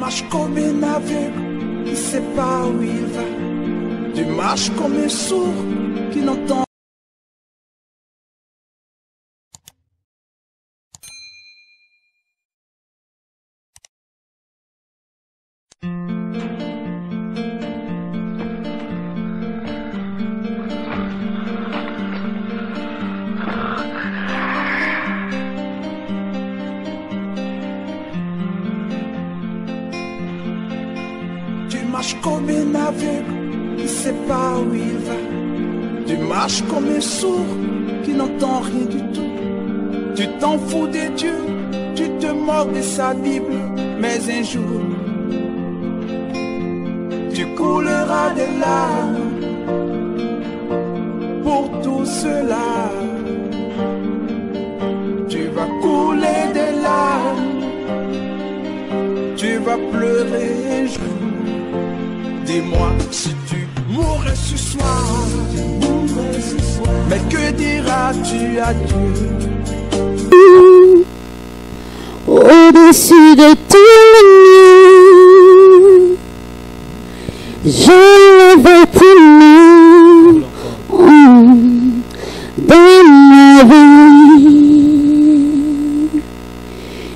marches comme un aveugle qui ne sait pas où il va. Tu marches comme un sourd qui n'entend. Tu marches comme un aveugle qui ne sait pas où il va. Tu marches comme un sourd qui n'entend rien du tout. Tu t'en fous de Dieu, tu te moques de sa Bible, mais un jour, tu couleras des larmes pour tout cela. Tu vas couler des larmes, tu vas pleurer un jour. Dis-moi si tu mourrais ce soir, mais que diras-tu à Dieu? Au-dessus de tout le monde, je vais t'aimer dans ma vie.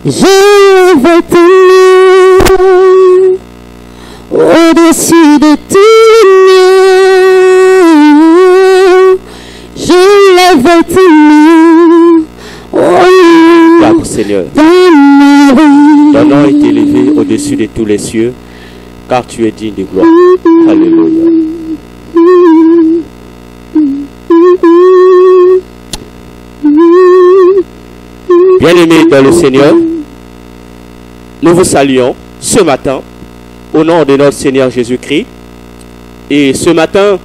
Je vais t'aimer au-dessus de tout le monde. Je vais t'aimer. Garde, Seigneur. Ton nom est élevé au-dessus de tous les cieux, car tu es digne de gloire. Alléluia. Bien-aimés dans le Seigneur, nous vous saluons ce matin au nom de notre Seigneur Jésus-Christ. Et ce matin,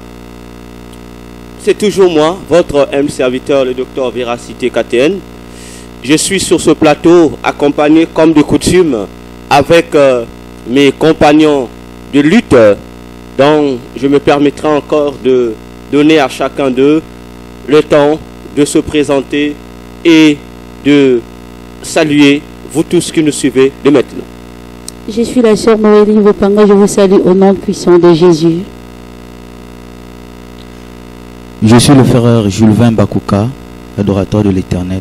c'est toujours moi, votre humble serviteur, le docteur Véracité KTN. Je suis sur ce plateau accompagné comme de coutume avec mes compagnons de lutte, dont je me permettrai encore de donner à chacun d'eux le temps de se présenter et de saluer vous tous qui nous suivez de maintenant. Je suis la sœur Noélie Vopanga, je vous salue au nom puissant de Jésus. Je suis le frère Julvin Bakouka, adorateur de l'Éternel.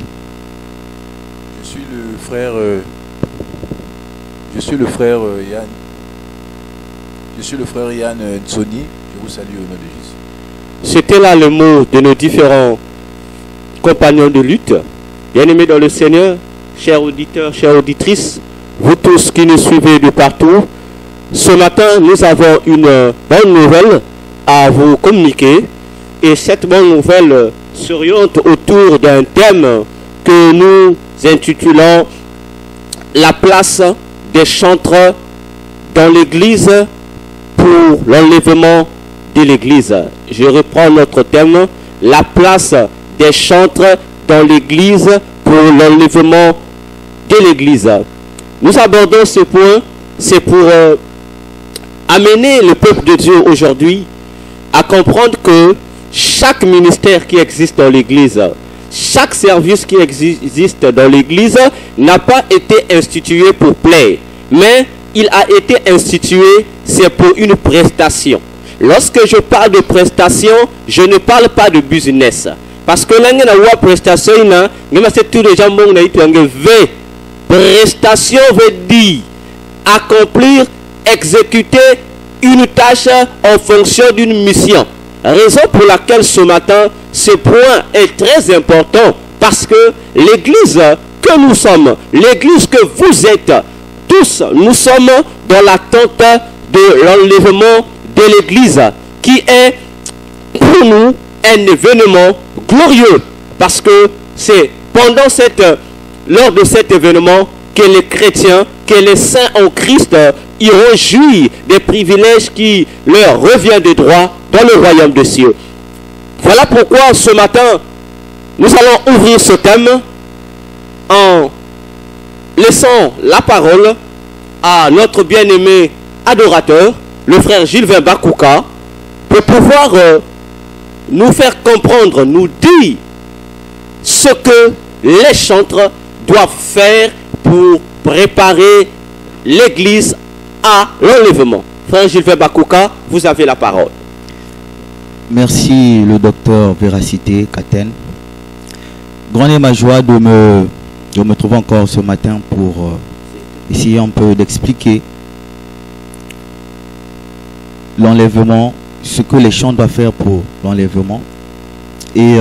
Je suis le frère Yann. Je suis le frère Yann Ntsoni. Je vous salue au nom de Jésus. C'était là le mot de nos différents compagnons de lutte. Bien-aimés dans le Seigneur, chers auditeurs, chères auditrices, vous tous qui nous suivez de partout, ce matin, nous avons une bonne nouvelle à vous communiquer. Et cette bonne nouvelle s'oriente autour d'un thème que nous intitulons la place des chantres dans l'Église pour l'enlèvement de l'Église. Je reprends notre thème, la place des chantres dans l'Église pour l'enlèvement de l'Église. Nous abordons ce point, c'est pour amener le peuple de Dieu aujourd'hui à comprendre que chaque ministère qui existe dans l'Église, chaque service qui existe dans l'Église n'a pas été institué pour plaire, mais il a été institué, c'est pour une prestation. Lorsque je parle de prestation, je ne parle pas de business. Parce que là, prestation, prestation veut dire accomplir, exécuter une tâche en fonction d'une mission. Raison pour laquelle ce matin, ce point est très important, parce que l'église que nous sommes, l'église que vous êtes, tous, nous sommes dans l'attente de l'enlèvement de l'église, qui est pour nous un événement glorieux, parce que c'est lors de cet événement que les chrétiens, que les saints en Christ iront jouir des privilèges qui leur reviennent de droit dans le royaume des cieux. Voilà pourquoi ce matin, nous allons ouvrir ce thème en laissant la parole à notre bien-aimé adorateur, le frère Julvin Bakouka, pour pouvoir nous faire comprendre, nous dire ce que les chantres doivent faire pour préparer l'église à l'enlèvement. Frère Gilbert Bakouka, vous avez la parole. Merci le docteur Véracité Katen. Grande est ma joie de me trouver encore ce matin pour essayer un peu d'expliquer l'enlèvement, ce que les chants doivent faire pour l'enlèvement. Et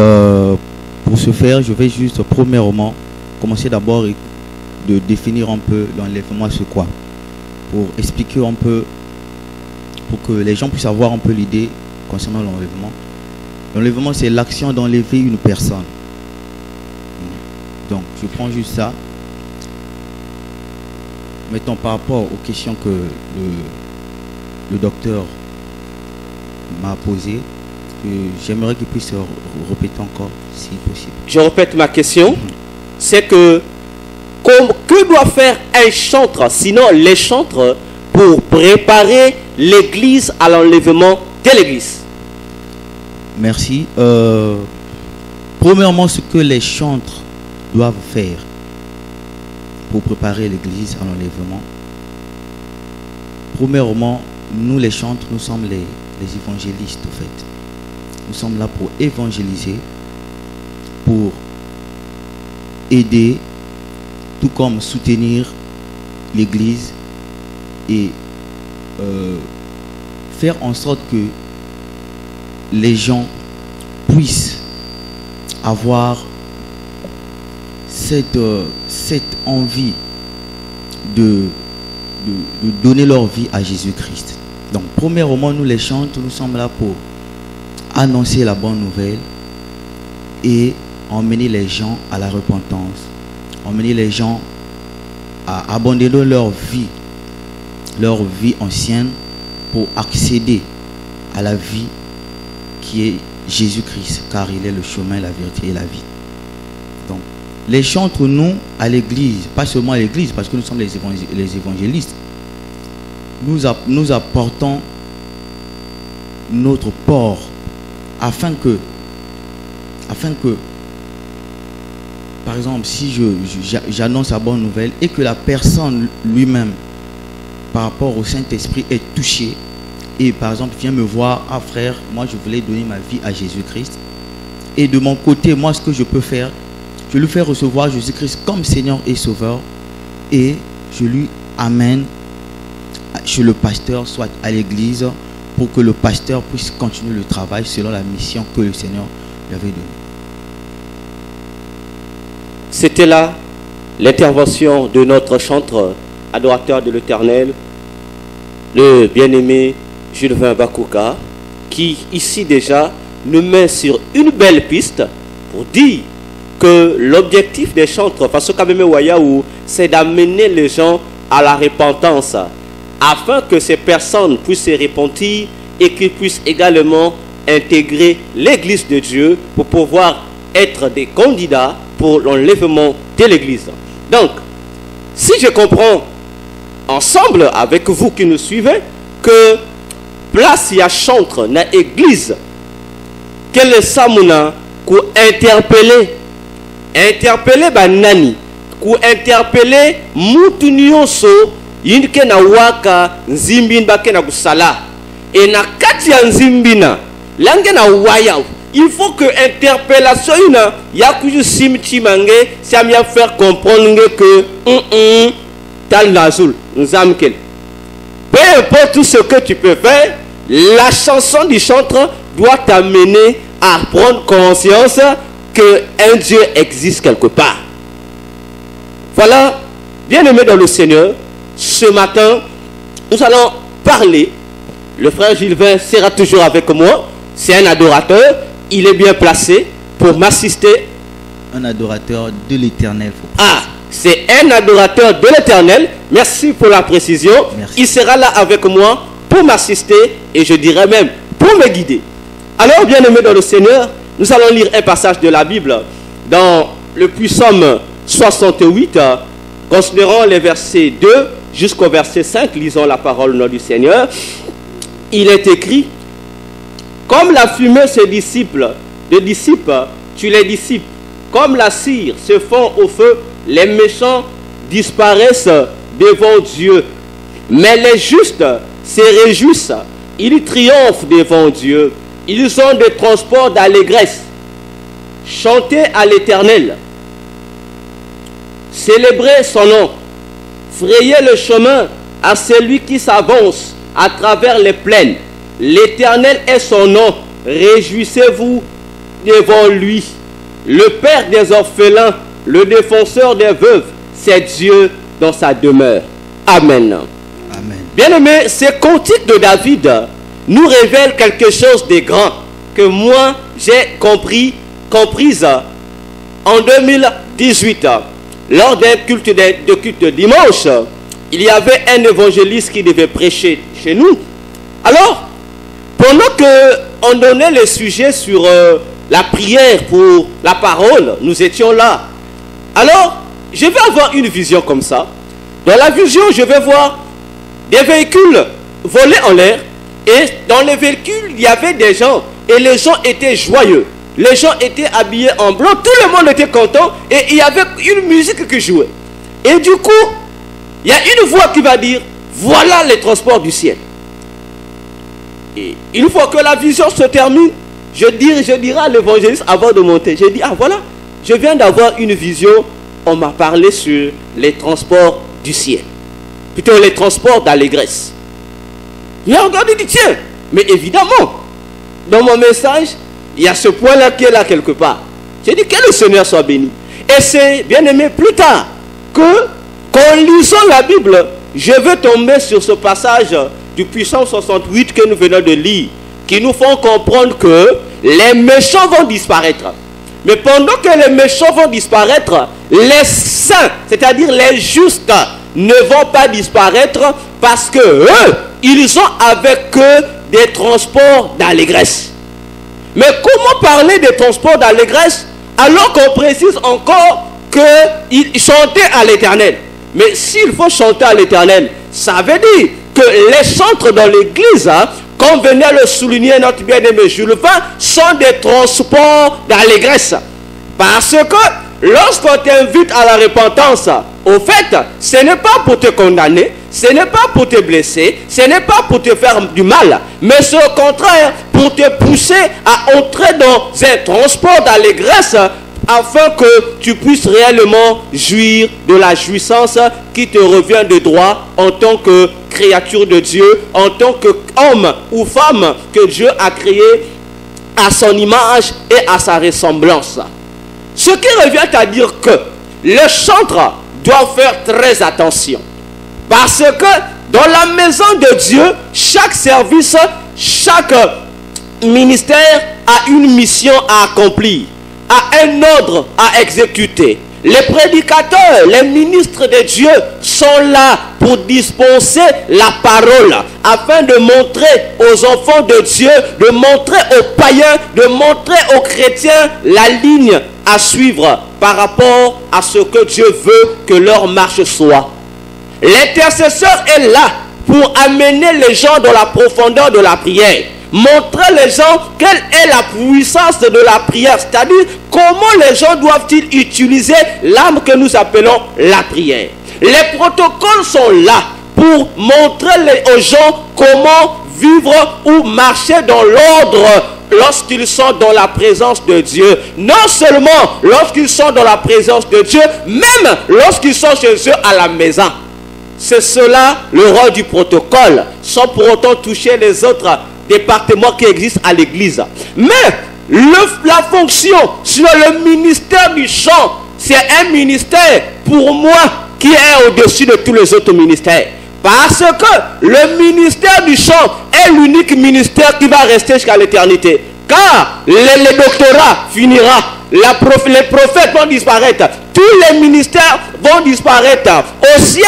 pour ce faire, je vais juste premièrement commencer d'abord de définir un peu l'enlèvement, c'est quoi, pour expliquer un peu, pour que les gens puissent avoir un peu l'idée concernant l'enlèvement. L'enlèvement, c'est l'action d'enlever une personne. Donc, je prends juste ça. Mettons par rapport aux questions que le docteur m'a posées, j'aimerais qu'il puisse répéter encore, si possible. Je répète ma question. C'est que doit faire un chantre, sinon les chantres, pour préparer l'église à l'enlèvement de l'église? Merci. Premièrement, ce que les chantres doivent faire pour préparer l'église à l'enlèvement. Premièrement, nous les chantres, nous sommes les évangélistes en fait. Nous sommes là pour évangéliser, pour aider, tout comme soutenir l'église et faire en sorte que les gens puissent avoir cette envie de donner leur vie à Jésus-Christ. Donc, premièrement, nous les chantres, nous sommes là pour annoncer la bonne nouvelle et emmener les gens à la repentance, emmener les gens à abandonner leur vie ancienne pour accéder à la vie qui est Jésus-Christ, car il est le chemin, la vérité et la vie. Donc, les chantres, nous, à l'église, pas seulement à l'église, parce que nous sommes les évangélistes, nous apportons notre port afin que, par exemple, si j'annonce la bonne nouvelle et que la personne lui-même, par rapport au Saint-Esprit, est touchée et par exemple vient me voir, ah frère, moi je voulais donner ma vie à Jésus-Christ, et de mon côté, moi ce que je peux faire, je lui fais recevoir Jésus-Christ comme Seigneur et Sauveur, et je lui amène chez le pasteur, soit à l'église, pour que le pasteur puisse continuer le travail selon la mission que le Seigneur lui avait donnée. C'était là l'intervention de notre chantre adorateur de l'Éternel, le bien-aimé Gilbert Bakouka, qui ici déjà nous met sur une belle piste pour dire que l'objectif des chantres, parce que c'est d'amener les gens à la repentance, afin que ces personnes puissent se repentir et qu'ils puissent également intégrer l'église de Dieu pour pouvoir être des candidats pour l'enlèvement de l'église. Donc, si je comprends ensemble avec vous qui nous suivez que place y a chantre na église, quel est ça mouna pour interpeller banani, pour interpeller mutunioso yinke na waka nzimbin bake na kusala et na kati ya nzimbina lange na waya. Il faut que interpellation ya kuju simti mange samia faire comprendre que tal nazul nzamkel. Peu importe tout ce que tu peux faire, la chanson du chantre doit t'amener à prendre conscience que un Dieu existe quelque part. Voilà, bien aimé dans le Seigneur, ce matin, nous allons parler. Le frère Gilbert sera toujours avec moi. C'est un adorateur. Il est bien placé pour m'assister. Un adorateur de l'Éternel. Ah, c'est un adorateur de l'Éternel. Merci pour la précision. Merci. Il sera là avec moi pour m'assister et je dirais même pour me guider. Alors, bien aimé dans le Seigneur, nous allons lire un passage de la Bible dans le Psaume 68. Considérons les versets 2 jusqu'au verset 5. Lisons la parole au nom du Seigneur. Il est écrit: comme la fumée se dissipe, tu les dissipes. Comme la cire se fond au feu, les méchants disparaissent devant Dieu. Mais les justes se réjouissent. Ils triomphent devant Dieu. Ils ont des transports d'allégresse. Chantez à l'Éternel. Célébrez son nom. Frayez le chemin à celui qui s'avance à travers les plaines. L'Éternel est son nom. Réjouissez-vous devant lui. Le Père des orphelins, le défenseur des veuves, c'est Dieu dans sa demeure. Amen. Amen. Bien-aimés, ces cantiques de David nous révèlent quelque chose de grand que moi j'ai comprise en 2018. Lors d'un culte de dimanche, il y avait un évangéliste qui devait prêcher chez nous. Alors, pendant qu'on donnait les sujets sur la prière pour la parole, nous étions là. Alors, je vais avoir une vision comme ça. Dans la vision, je vais voir des véhicules voler en l'air. Et dans les véhicules, il y avait des gens. Et les gens étaient joyeux. Les gens étaient habillés en blanc. Tout le monde était content. Et il y avait une musique qui jouait. Et du coup, il y a une voix qui va dire, voilà les transports du ciel. Et une fois que la vision se termine, je dirai à l'évangéliste avant de monter, je dis, ah voilà, je viens d'avoir une vision, on m'a parlé sur les transports du ciel. Plutôt les transports d'allégresse. Il a regardé, il dit, tiens, mais évidemment, dans mon message, il y a ce point-là qui est là quelque part. J'ai dit, que le Seigneur soit béni. Et c'est, bien aimé, plus tard, qu'en lisant la Bible, je veux tomber sur ce passage du Psaume 68 que nous venons de lire, qui nous font comprendre que les méchants vont disparaître. Mais pendant que les méchants vont disparaître, les saints, c'est-à-dire les justes, ne vont pas disparaître parce que eux, ils ont avec eux des transports d'allégresse. Mais comment parler des transports d'allégresse alors qu'on précise encore qu'ils chantaient à l'Éternel? Mais s'il faut chanter à l'Éternel, ça veut dire que les chantres dans l'église, comme venait le souligner notre bien-aimé Jules Vin, sont des transports d'allégresse. Parce que lorsqu'on t'invite à la repentance, au fait, ce n'est pas pour te condamner, ce n'est pas pour te blesser, ce n'est pas pour te faire du mal, mais c'est au contraire pour te pousser à entrer dans un transport d'allégresse afin que tu puisses réellement jouir de la jouissance qui te revient de droit en tant que créature de Dieu, en tant qu'homme ou femme que Dieu a créé à son image et à sa ressemblance. Ce qui revient à dire que les chantres doivent faire très attention. Parce que dans la maison de Dieu, chaque service, chaque ministère a une mission à accomplir, a un ordre à exécuter. Les prédicateurs, les ministres de Dieu sont là pour dispenser la parole afin de montrer aux enfants de Dieu, de montrer aux païens, de montrer aux chrétiens la ligne à suivre par rapport à ce que Dieu veut que leur marche soit. L'intercesseur est là pour amener les gens dans la profondeur de la prière. Montrer les gens quelle est la puissance de la prière. C'est-à-dire comment les gens doivent-ils utiliser l'âme que nous appelons la prière. Les protocoles sont là pour montrer aux gens comment vivre ou marcher dans l'ordre lorsqu'ils sont dans la présence de Dieu. Non seulement lorsqu'ils sont dans la présence de Dieu, même lorsqu'ils sont chez eux à la maison. C'est cela le rôle du protocole, sans pour autant toucher les autres départements qui existent à l'église. Mais la fonction sur le ministère du chant, c'est un ministère pour moi qui est au-dessus de tous les autres ministères. Parce que le ministère du chant est l'unique ministère qui va rester jusqu'à l'éternité. Car les doctorats finira, les prophètes vont disparaître, tous les ministères vont disparaître. Au ciel,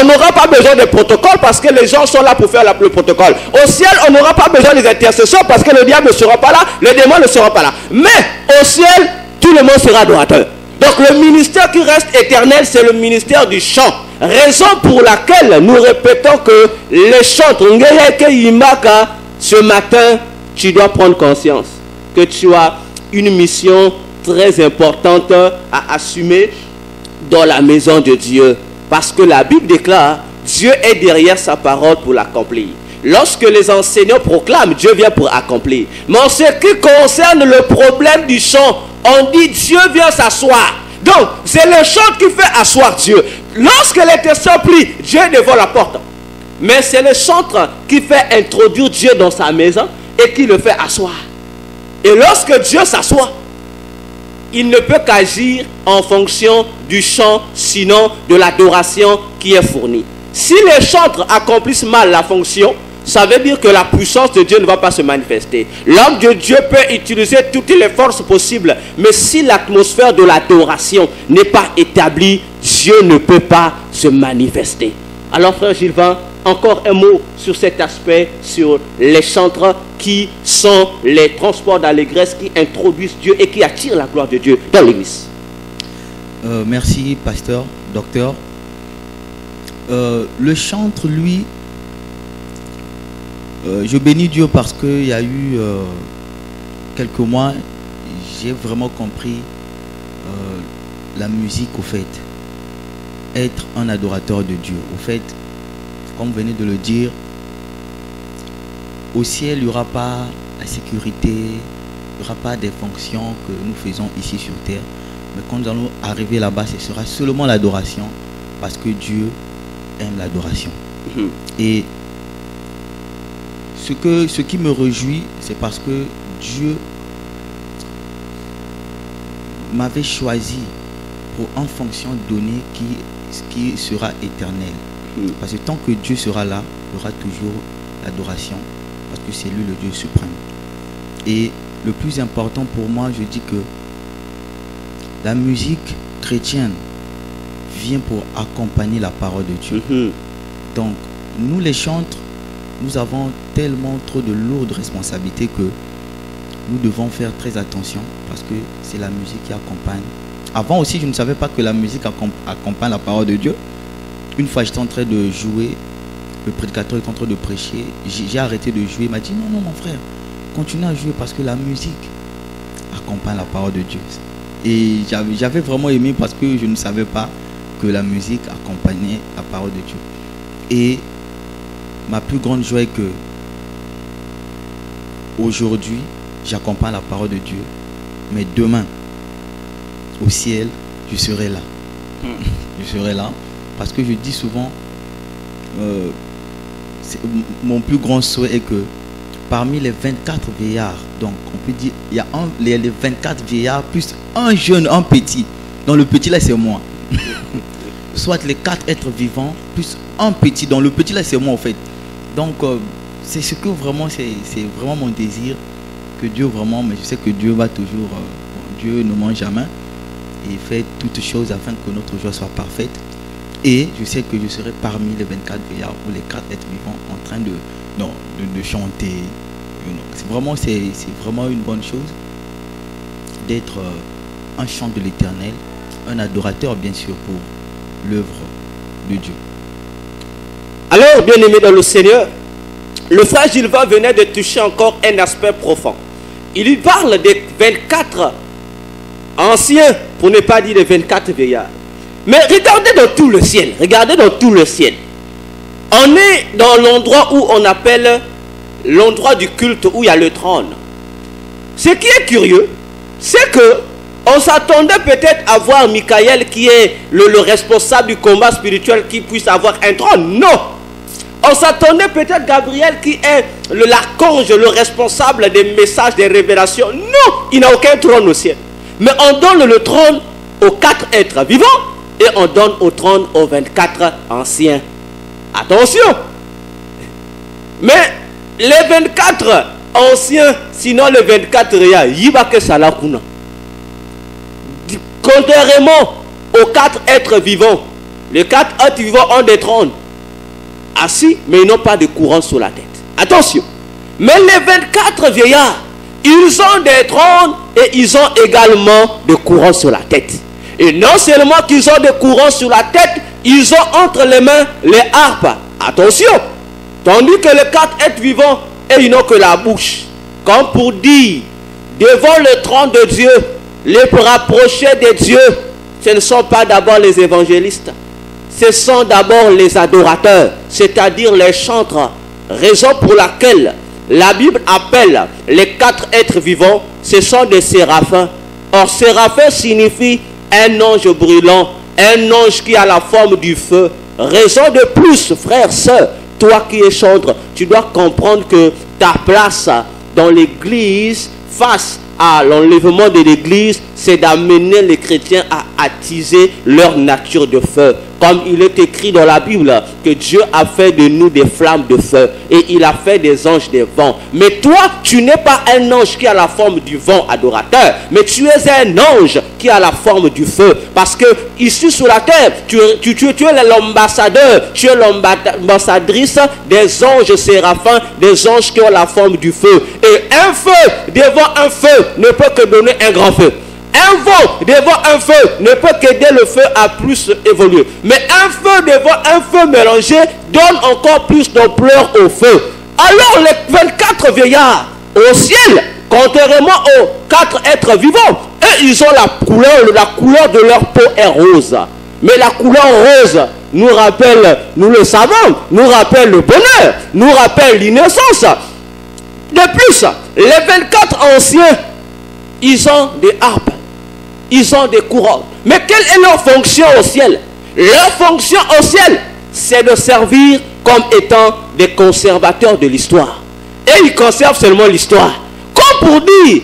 on n'aura pas besoin de protocole parce que les gens sont là pour faire le protocole. Au ciel, on n'aura pas besoin des intercesseurs parce que le diable ne sera pas là, le démon ne sera pas là. Mais au ciel, tout le monde sera adorateur. Donc le ministère qui reste éternel, c'est le ministère du chant. Raison pour laquelle nous répétons que les chantres, ce matin, tu dois prendre conscience que tu as une mission très importante à assumer dans la maison de Dieu. Parce que la Bible déclare, Dieu est derrière sa parole pour l'accomplir. Lorsque les enseignants proclament, Dieu vient pour accomplir. Mais en ce qui concerne le problème du chant, on dit Dieu vient s'asseoir. Donc, c'est le chant qui fait asseoir Dieu. Lorsque l'intercession plie, Dieu est devant la porte. Mais c'est le chantre qui fait introduire Dieu dans sa maison et qui le fait asseoir. Et lorsque Dieu s'assoit, il ne peut qu'agir en fonction du chant, sinon de l'adoration qui est fournie. Si les chantres accomplissent mal la fonction, ça veut dire que la puissance de Dieu ne va pas se manifester. L'homme de Dieu peut utiliser toutes les forces possibles, mais si l'atmosphère de l'adoration n'est pas établie, Dieu ne peut pas se manifester. Alors frère Gilvan, encore un mot sur cet aspect, sur les chantres qui sont les transports d'allégresse qui introduisent Dieu et qui attirent la gloire de Dieu dans l'église. Merci pasteur, docteur. Le chantre, lui, je bénis Dieu parce qu'il y a eu quelques mois, j'ai vraiment compris la musique au fait. Être un adorateur de Dieu. Au fait, comme vous venez de le dire, au ciel, il n'y aura pas la sécurité, il n'y aura pas des fonctions que nous faisons ici sur terre. Mais quand nous allons arriver là-bas, ce sera seulement l'adoration parce que Dieu aime l'adoration. Et ce qui me réjouit, c'est parce que Dieu m'avait choisi pour une fonction donnée qui sera éternelle. Parce que tant que Dieu sera là, il y aura toujours l'adoration, parce que c'est lui le Dieu suprême. Et le plus important pour moi, je dis que la musique chrétienne vient pour accompagner la parole de Dieu. Donc, nous les chantres, nous avons tellement trop de lourdes responsabilités que nous devons faire très attention parce que c'est la musique qui accompagne. Avant aussi, je ne savais pas que la musique accompagne la parole de Dieu. Une fois, j'étais en train de jouer, le prédicateur était en train de prêcher, j'ai arrêté de jouer, il m'a dit non, mon frère, continue à jouer parce que la musique accompagne la parole de Dieu. Et j'avais vraiment aimé parce que je ne savais pas que la musique accompagnait la parole de Dieu. Et ma plus grande joie est que aujourd'hui, j'accompagne la parole de Dieu, mais demain, au ciel, je serai là. Je serai là parce que je dis souvent, mon plus grand souhait est que parmi les 24 vieillards, donc on peut dire, il y a les 24 vieillards plus un jeune, un petit. Donc le petit là c'est moi. Soit les 4 êtres vivants plus un petit. Donc le petit là c'est moi en fait. Donc c'est ce que vraiment, c'est vraiment mon désir. Que Dieu vraiment, mais je sais que Dieu va toujours, Dieu ne ment jamais. Et fait toutes choses afin que notre joie soit parfaite. Et je sais que je serai parmi les 24 vieillards ou les 4 êtres vivants en train de chanter. C'est vraiment une bonne chose d'être un chant de l'Éternel, un adorateur bien sûr pour l'œuvre de Dieu. Alors, bien aimé dans le Seigneur, le frère Gilvan venait de toucher encore un aspect profond. Il lui parle des 24 anciens, pour ne pas dire les 24 vieillards. Mais regardez dans tout le ciel, regardez dans tout le ciel. On est dans l'endroit où on appelle l'endroit du culte où il y a le trône. Ce qui est curieux, c'est que on s'attendait peut-être à voir Michael qui est le responsable du combat spirituel qui puisse avoir un trône. Non! On s'attendait peut-être Gabriel qui est l'archange, le responsable des messages, des révélations. Non! Il n'a aucun trône au ciel. Mais on donne le trône aux 4 êtres vivants et on donne au trône aux 24 anciens. Attention! Mais les 24 anciens, sinon les 24 réa, yibake salakuna. Contrairement aux 4 êtres vivants, les 4 êtres vivants ont des trônes assis, mais ils n'ont pas de couronne sur la tête. Attention! Mais les 24 vieillards, ils ont des trônes et ils ont également des couronnes sur la tête. Et non seulement qu'ils ont des couronnes sur la tête, ils ont entre les mains les harpes. Attention! Tandis que les 4 êtres vivants, et ils n'ont que la bouche. Comme pour dire, devant le trône de Dieu, les rapprochés de Dieu, ce ne sont pas d'abord les évangélistes. ce sont d'abord les adorateurs, c'est-à-dire les chantres. Raison pour laquelle la Bible appelle les 4 êtres vivants, ce sont des séraphins. Or, séraphin signifie un ange brûlant, un ange qui a la forme du feu. Raison de plus, frère, sœur, toi qui es chantre, tu dois comprendre que ta place dans l'église, face à l'enlèvement de l'église, c'est d'amener les chrétiens à attiser leur nature de feu. Comme il est écrit dans la Bible que Dieu a fait de nous des flammes de feu et il a fait des anges des vents. Mais toi, tu n'es pas un ange qui a la forme du vent adorateur, mais tu es un ange qui a la forme du feu. Parce que ici sur la terre, tu es l'ambassadeur, tu es l'ambassadrice des anges séraphins, des anges qui ont la forme du feu. Et un feu devant un feu ne peut que donner un grand feu. Un vent devant un feu ne peut qu'aider le feu à plus évoluer. Mais un feu devant un feu mélangé donne encore plus d'ampleur au feu. Alors les 24 vieillards au ciel, contrairement aux 4 êtres vivants, eux ils ont la couleur de leur peau est rose. Mais la couleur rose nous rappelle, nous le savons, nous rappelle le bonheur, nous rappelle l'innocence. De plus, les 24 anciens, ils ont des harpes. Ils ont des couronnes. Mais quelle est leur fonction au ciel? Leur fonction au ciel, c'est de servir comme étant des conservateurs de l'histoire. Et ils conservent seulement l'histoire. Comme pour dire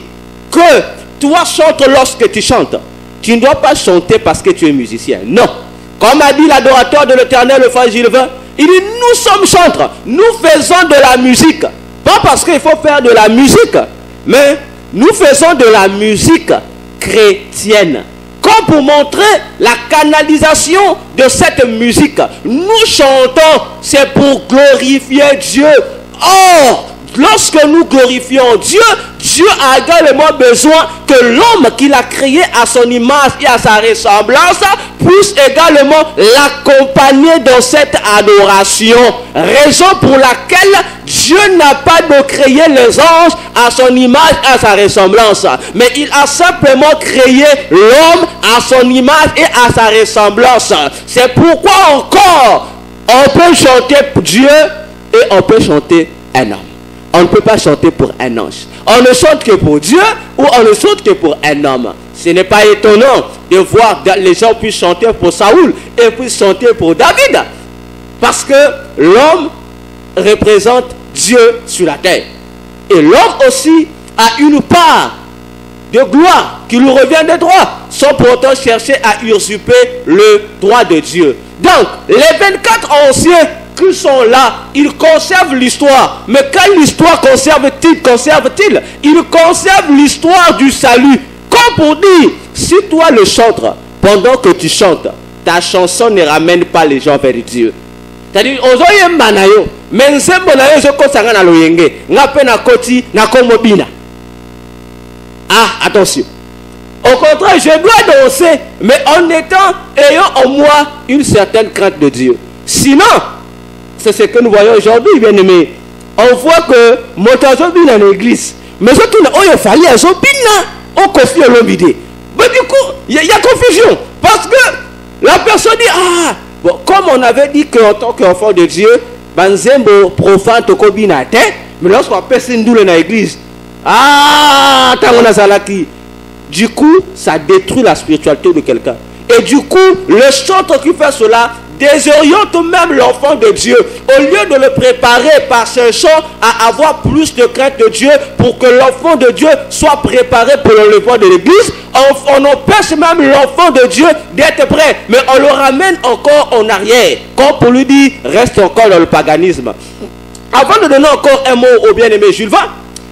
que toi chantes lorsque tu chantes. Tu ne dois pas chanter parce que tu es musicien. Non. Comme a dit l'adorateur de l'Éternel, le frère Gilles, il dit nous sommes chantres. Nous faisons de la musique. Pas parce qu'il faut faire de la musique, mais nous faisons de la musique chrétienne. Comme pour montrer la canalisation de cette musique, nous chantons, c'est pour glorifier Dieu. Or, lorsque nous glorifions Dieu, Dieu a également besoin que l'homme qu'il a créé à son image et à sa ressemblance puisse également l'accompagner dans cette adoration. Raison pour laquelle Dieu n'a pas de créer les anges à son image et à sa ressemblance. Mais il a simplement créé l'homme à son image et à sa ressemblance. C'est pourquoi encore on peut chanter pour Dieu et on peut chanter un homme. On ne peut pas chanter pour un ange. On ne chante que pour Dieu ou on ne chante que pour un homme. Ce n'est pas étonnant de voir que les gens puissent chanter pour Saoul et puissent chanter pour David. Parce que l'homme représente Dieu sur la terre. Et l'homme aussi a une part de gloire qui lui revient de droit, sans pourtant chercher à usurper le droit de Dieu. Donc, les 24 anciens qui sont là, ils conservent l'histoire. Mais quelle histoire conserve-t-il? Ils conservent l'histoire du salut. Comme pour dire, si toi le chantres, pendant que tu chantes, ta chanson ne ramène pas les gens vers Dieu. C'est-à-dire, ozoye manayo, mais nsembo na yo zoko sanga na loyenge, ngape na koti na komobina. Ah, attention. Au contraire, je dois danser, mais en ayant en moi une certaine crainte de Dieu. Sinon, c'est ce que nous voyons aujourd'hui, bien aimé. On voit que Motazo bin en église, mais ce qui n'a pas fallu à son bin, on confie à l'homme idée. Mais du coup, il y a confusion. Parce que la personne dit, ah, bon, comme on avait dit qu'en tant qu'enfant de Dieu, Banzembo profane toko binate, mais lorsqu'on personne doule dans l'église, ah, Tangona Zalaki. Du coup, ça détruit la spiritualité de quelqu'un. Et du coup, le chanteur qui fait cela désoriente même l'enfant de Dieu. Au lieu de le préparer par ce chant à avoir plus de crainte de Dieu pour que l'enfant de Dieu soit préparé pour l'enlèvement de l'église, on empêche même l'enfant de Dieu d'être prêt. Mais on le ramène encore en arrière. Comme pour lui dire, reste encore dans le paganisme. Avant de donner encore un mot au bien-aimé Jules Vin,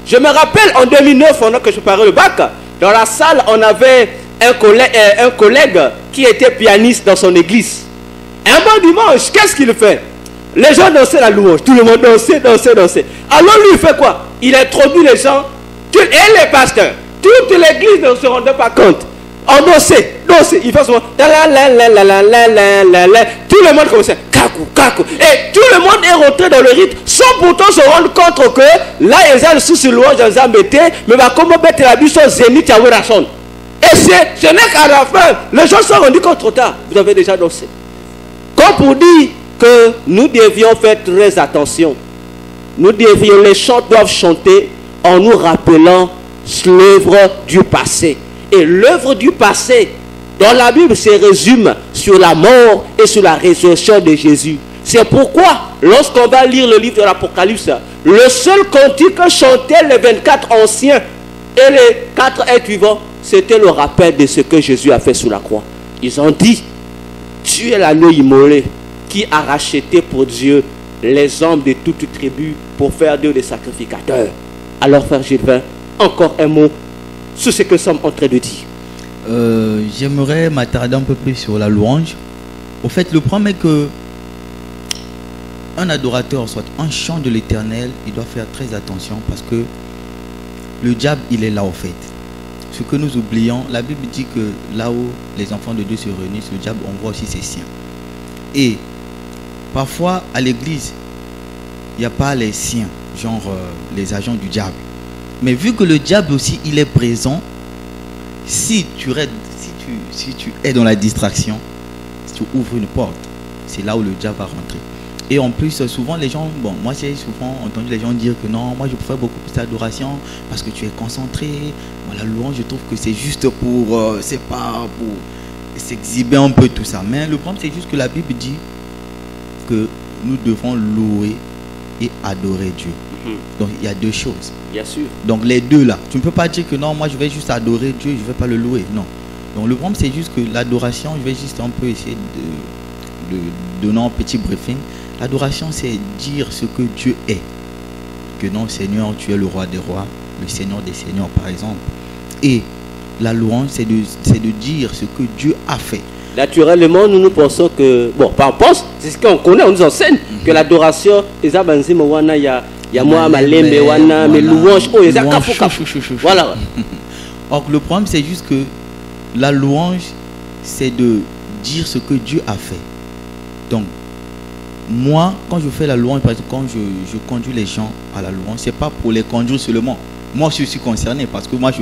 je me rappelle en 2009, pendant que je parlais le bac, dans la salle, on avait un collègue qui était pianiste dans son église. Un bon dimanche, qu'est-ce qu'il fait? Les gens dansaient la louange, tout le monde dansait. Alors lui, il fait quoi? Il introduit les gens, et les pasteurs, toute l'église ne se rendait pas compte. On dansait, il fait souvent, tout le monde commençait, kakou. Et tout le monde est rentré dans le rythme, sans pourtant se rendre compte que là, ils ont sous louange dans un métier, mais comment mettre la bûche au zénith à Wurachon. Et ce n'est qu'à la fin, les gens se sont rendus compte trop tard. Vous avez déjà dansé. Quand Donc pour dire que nous devions faire très attention. Les chants doivent chanter en nous rappelant l'œuvre du passé. Et l'œuvre du passé, dans la Bible, se résume sur la mort et sur la résurrection de Jésus. C'est pourquoi, lorsqu'on va lire le livre de l'Apocalypse, le seul cantique que chantaient les 24 anciens et les 4 êtres vivants, c'était le rappel de ce que Jésus a fait sur la croix. Ils ont dit, tu es l'agneau immolé qui a racheté pour Dieu les hommes de toute tribu pour faire d'eux des sacrificateurs. Alors, frère Gilbert, encore un mot sur ce que nous sommes en train de dire. J'aimerais m'attarder un peu plus sur la louange. Au fait, le problème est que un adorateur, soit un chant de l'Éternel, il doit faire très attention parce que le diable, il est là au fait. Ce que nous oublions, la Bible dit que là où les enfants de Dieu se réunissent, le diable envoie aussi ses siens. Et parfois, à l'église, il n'y a pas les siens, genre les agents du diable. Mais vu que le diable aussi, il est présent, si tu es dans la distraction, si tu ouvres une porte, c'est là où le diable va rentrer. Et en plus, souvent les gens, bon, moi j'ai souvent entendu les gens dire que non, moi je préfère beaucoup plus d'adoration parce que tu es concentré. Bon, la louange, je trouve que c'est juste pour, c'est pas pour s'exhiber un peu tout ça. Mais le problème, c'est juste que la Bible dit que nous devons louer et adorer Dieu. Donc il y a deux choses. Bien sûr. Donc les deux là, tu ne peux pas dire que non, moi je vais juste adorer Dieu, je ne vais pas le louer. Non. Donc le problème, c'est juste que l'adoration, je vais juste un peu essayer de donner un petit briefing. L'adoration, c'est dire ce que Dieu est. Que non, Seigneur, tu es le roi des rois, le Seigneur des seigneurs, par exemple. Et la louange, c'est de dire ce que Dieu a fait. Naturellement, nous pensons que, bon, par pense, c'est ce qu'on connaît, on nous enseigne, que l'adoration, il y a moi, ma lembe, wana, mes louanges, oh, il y a voilà. Or, le problème, c'est juste que la louange, c'est de dire ce que Dieu a fait. Donc, moi, quand je fais la louange, par exemple, quand je conduis les gens à la louange, c'est pas pour les conduire seulement. Moi, je suis concerné parce que moi,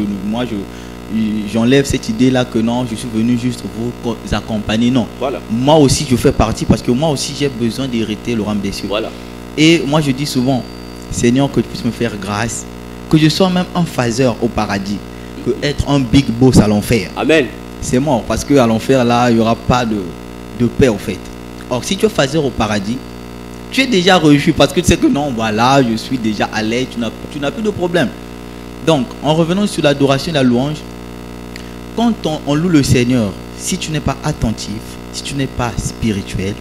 j'enlève cette idée-là que non, je suis venu juste vous accompagner. Non. Voilà. Moi aussi, je fais partie parce que moi aussi, j'ai besoin d'hériter le royaume des cieux. Voilà. Et moi, je dis souvent, Seigneur, que tu puisses me faire grâce, que je sois même un phaseur au paradis, que être un big boss à l'enfer. Amen. C'est mort parce qu'à l'enfer, là, il n'y aura pas de paix, au fait. Or, si tu es phaseur au paradis, tu es déjà reçu parce que tu sais que non, voilà, je suis déjà à l'aise, tu n'as plus de problème. Donc, en revenant sur l'adoration et la louange, quand on loue le Seigneur, si tu n'es pas attentif, si tu n'es pas spirituel,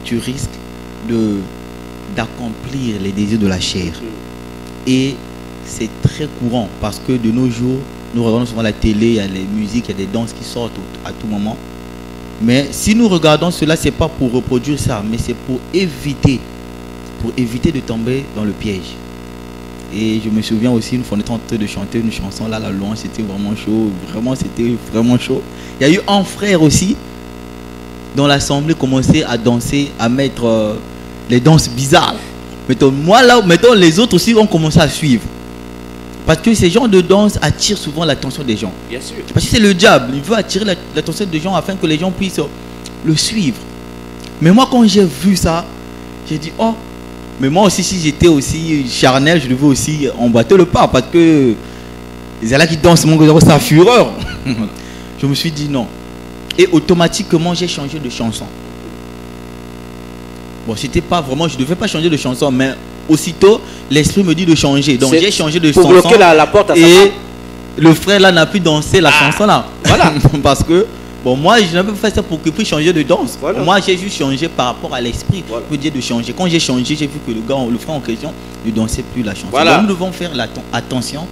tu risques d'accomplir les désirs de la chair. Et c'est très courant parce que de nos jours, nous regardons souvent la télé, il y a les musiques, il y a des danses qui sortent à tout moment. Mais si nous regardons cela, ce n'est pas pour reproduire ça, mais c'est pour éviter de tomber dans le piège. Et je me souviens aussi, nous étions en train de chanter une chanson, là, la louange, c'était vraiment chaud, c'était vraiment chaud. Il y a eu un frère aussi, dans l'assemblée, commençait à danser, à mettre les danses bizarres. Mettons, les autres aussi ont commencé à suivre. Parce que ces genres de danse attirent souvent l'attention des gens. Bien sûr. Parce que c'est le diable. Il veut attirer l'attention des gens afin que les gens puissent le suivre. Mais moi, quand j'ai vu ça, j'ai dit, oh, mais moi aussi, si j'étais aussi charnel, je devais aussi emboîter le pas. Parce que les là qui dansent, c'est sa fureur. Je me suis dit non. Et automatiquement, j'ai changé de chanson. Bon, c'était pas vraiment, je ne devais pas changer de chanson, mais aussitôt, l'esprit me dit de changer. Donc, j'ai changé de chanson. Pour bloquer la porte à sa et femme. le frère là n'a plus dansé la chanson là. Voilà. Parce que, bon, moi, je n'avais pas fait ça pour qu'il puisse changer de danse. Voilà. Moi, j'ai juste changé par rapport à l'esprit. Voilà. Je veux dire de changer. Quand j'ai changé, j'ai vu que le frère en question ne dansait plus la chanson. Voilà. Donc, nous devons faire attention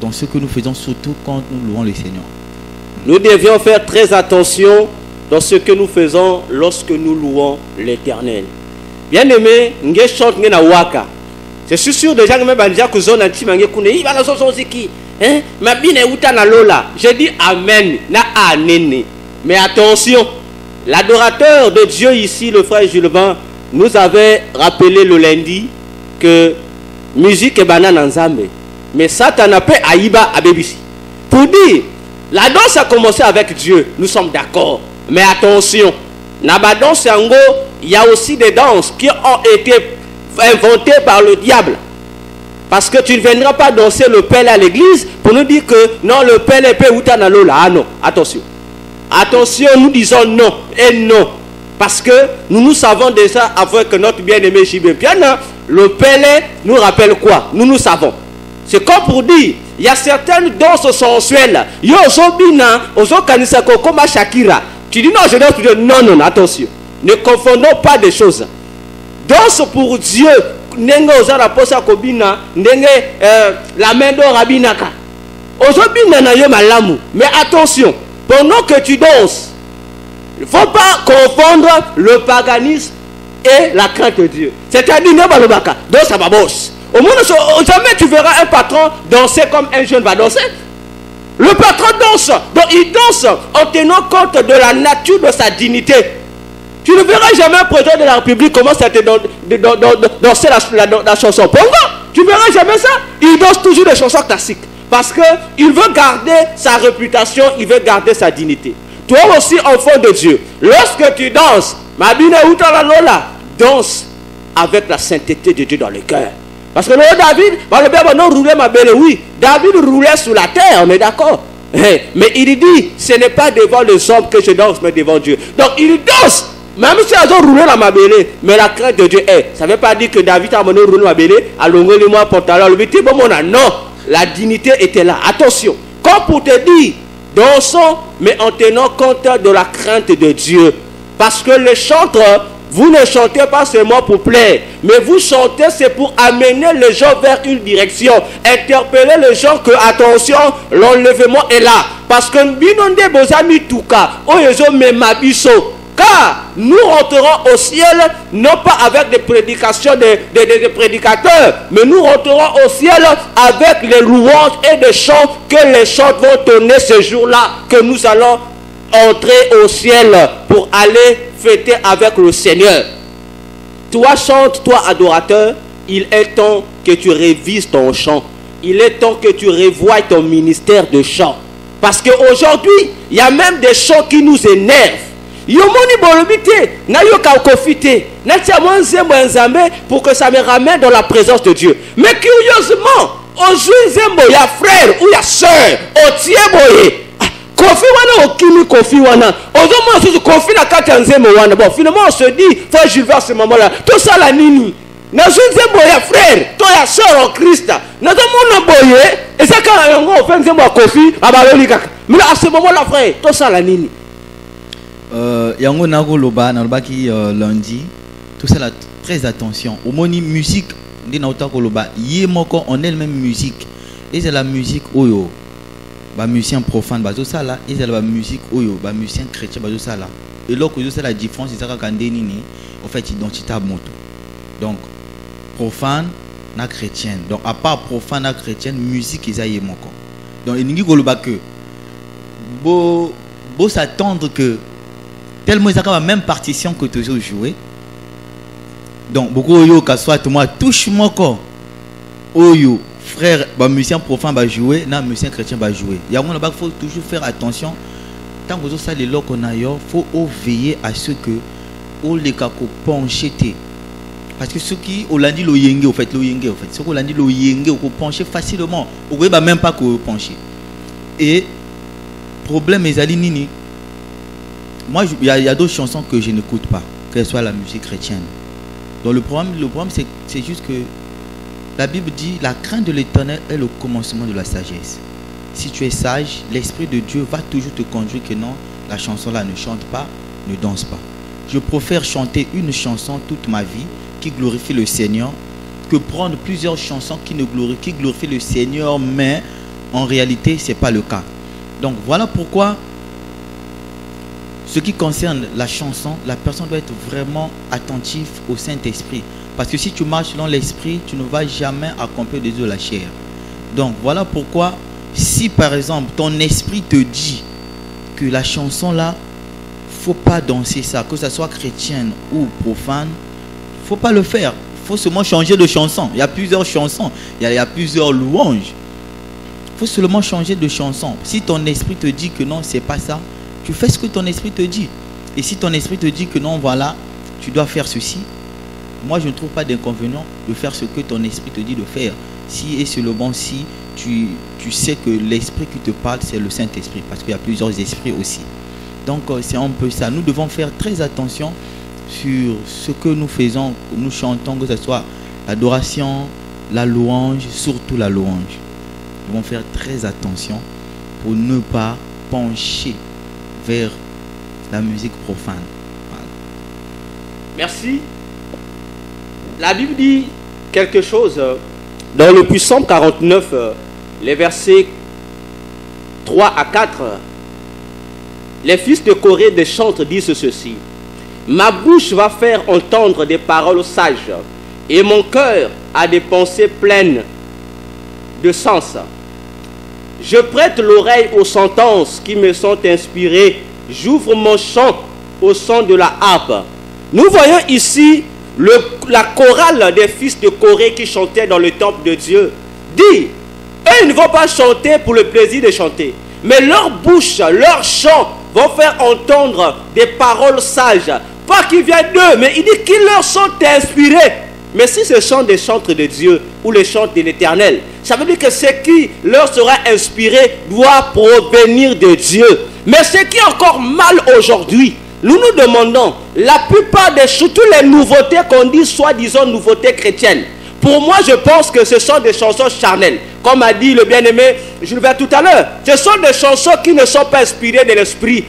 dans ce que nous faisons, surtout quand nous louons le Seigneur. Nous devions faire très attention dans ce que nous faisons lorsque nous louons l'Éternel. Bien aimé, nge chante nge na waka. Je suis sûr déjà que même banja kuzona ntimange kune i bana so ziki. Hein? Mabine uta na lola. Je dis amen na anene. Mais attention, l'adorateur de Dieu ici, le frère Julien, nous avait rappelé le lundi que musique est banane nzambe. Mais Satan a fait aïba à BBC. Pour dire, la danse a commencé avec Dieu, nous sommes d'accord. Mais attention, Naba danse yango, il y a aussi des danses qui ont été inventées par le diable. Parce que tu ne viendras pas danser le pelle à l'église pour nous dire que non, le pelle est peu ou tanalola. Ah non, attention. Attention, nous disons non et non. Parce que nous savons déjà avec notre bien-aimé Jibé Piana, le pelle nous rappelle quoi? Nous savons. C'est comme pour dire, il y a certaines danses sensuelles. Yo Zobina, Ozo Kanisako, comme Shakira. Tu dis non, je danse. Non, non, attention. Ne confondons pas des choses. Danse pour Dieu. Nenge ozala posa kobina nenge la main d'or rabinaka ozobina na yo malamu. Mais attention, pendant que tu danses, il ne faut pas confondre le paganisme et la crainte de Dieu. C'est-à-dire ne balobaka danse à babos. Au moins jamais tu verras un patron danser comme un jeune va danser. Le patron danse, donc il danse en tenant compte de la nature de sa dignité. Tu ne verras jamais un président de la République commencer à danser la chanson Pongo. Tu ne verras jamais ça. Il danse toujours des chansons classiques. Parce qu'il veut garder sa réputation, il veut garder sa dignité. Toi aussi, enfant de Dieu, lorsque tu danses, danse avec la sainteté de Dieu dans le cœur. Parce que le David, oui, David roulait sous la terre, on est d'accord. Mais il dit, ce n'est pas devant les hommes que je danse, mais devant Dieu. Donc il danse. Même si elles ont roulé la mabélé, mais la crainte de Dieu est. Ça ne veut pas dire que David a mené roulé la mabélé, à l'onglet de moi, pantalon, le petit bon, non, la dignité était là. Attention, comme pour te dire, dansons, mais en tenant compte de la crainte de Dieu. Parce que les chanteurs, vous ne chantez pas seulement pour plaire, mais vous chantez, c'est pour amener les gens vers une direction. Interpeller les gens que, attention, l'enlèvement est là. Parce que binonde bozami touka, oyezo memabiso. Car nous rentrerons au ciel, non pas avec des prédications des prédicateurs, mais nous rentrerons au ciel avec les louanges et des chants que les chants vont donner ce jour-là, que nous allons entrer au ciel pour aller fêter avec le Seigneur. Toi chante, toi adorateur, il est temps que tu révises ton chant. Il est temps que tu revoies ton ministère de chant. Parce qu'aujourd'hui, il y a même des chants qui nous énervent. Yomoni bolobité, na yoka kofité, na tiamon zembo nzambe pour que ça me ramène dans la présence de Dieu. Mais curieusement, aujourd'hui zembo ya frère ou ya sœur, o tieboye. Kofi wana okimi kofi wana. Ozomo susu kofi na kata nzembo wana. Bon, finalement on se dit, faut Jules à ce moment-là. Tout ça la nini. Na zembo ya frère, toi ya sœur en Christ. Na zomo boye, et ça quand on fait nzembo kofi, abaloli kaka. Mais à ce moment-là frère, tout ça la nini. Yango nago loba qui lundi tout ça là très attention au moni musique ndi na utako loba yé moko en elle même musique et c'est la musique oyo ba musicien profane ba ça là et c'est la musique oyo ba musicien chrétien ba ça là et là que c'est la différence c'est ça kande nini en fait identité à moto donc profane na chrétienne donc à part profane na chrétienne musique ils yé moko donc il ningi ko loba que beau s'attendre que tellement ils ont la même partition que tu as joué. Donc, beaucoup de soit moi touche-moi quoi. Oyo, frère, bah, musicien profane va jouer, non, musicien chrétien va jouer. Il y a un faut toujours faire attention. Tant que vous avez les locs qu'on a, il faut veiller à ce que on les kako pencher. Parce que ceux qui ont dit le yenge, au fait, ceux qui ont dit le yenge, on peut pencher facilement. On ne peut même pas pencher. Et problème, les alinini. Moi, il y a d'autres chansons que je n'écoute pas, qu'elles soient la musique chrétienne. Donc le problème c'est juste que la Bible dit la crainte de l'Éternel est le commencement de la sagesse. Si tu es sage, l'Esprit de Dieu va toujours te conduire que non, la chanson là ne chante pas, ne danse pas. Je préfère chanter une chanson toute ma vie qui glorifie le Seigneur que prendre plusieurs chansons qui glorifient le Seigneur, mais en réalité, ce n'est pas le cas. Donc voilà pourquoi ce qui concerne la chanson, la personne doit être vraiment attentive au Saint-Esprit. Parce que si tu marches dans l'Esprit, tu ne vas jamais accomplir des œufs de la chair. Donc voilà pourquoi, si par exemple ton esprit te dit que la chanson là, faut pas danser ça, que ça soit chrétienne ou profane, faut pas le faire. Il faut seulement changer de chanson. Il y a plusieurs chansons, il y a plusieurs louanges. Il faut seulement changer de chanson. Si ton esprit te dit que non, c'est pas ça, tu fais ce que ton esprit te dit. Et si ton esprit te dit que non, voilà, tu dois faire ceci, moi je ne trouve pas d'inconvénient de faire ce que ton esprit te dit de faire. Si et c'est le bon, si tu sais que l'esprit qui te parle, c'est le Saint-Esprit, parce qu'il y a plusieurs esprits aussi. Donc c'est un peu ça. Nous devons faire très attention sur ce que nous faisons, nous chantons, que ce soit l'adoration, la louange, surtout la louange. Nous devons faire très attention pour ne pas pencher vers la musique profane. Voilà. Merci. La Bible dit quelque chose dans le Psaume 49, les versets 3 à 4. Les fils de Corée des chantres disent ceci: ma bouche va faire entendre des paroles sages, et mon cœur a des pensées pleines de sens. Je prête l'oreille aux sentences qui me sont inspirées. J'ouvre mon chant au son de la harpe. Nous voyons ici la chorale des fils de Corée qui chantaient dans le temple de Dieu. Dit, eux, ils ne vont pas chanter pour le plaisir de chanter, mais leur bouche, leur chant vont faire entendre des paroles sages. Pas qui viennent d'eux, mais il dit qu'ils leur sont inspirés. Mais si ce sont des chantres de Dieu ou les chants de l'Éternel, ça veut dire que ce qui leur sera inspiré doit provenir de Dieu. Mais ce qui est encore mal aujourd'hui, nous nous demandons, la plupart des choses, toutes les nouveautés qu'on dit, soi-disant nouveautés chrétiennes, pour moi je pense que ce sont des chansons charnelles. Comme a dit le bien-aimé Jules Vert tout à l'heure, ce sont des chansons qui ne sont pas inspirées de l'esprit.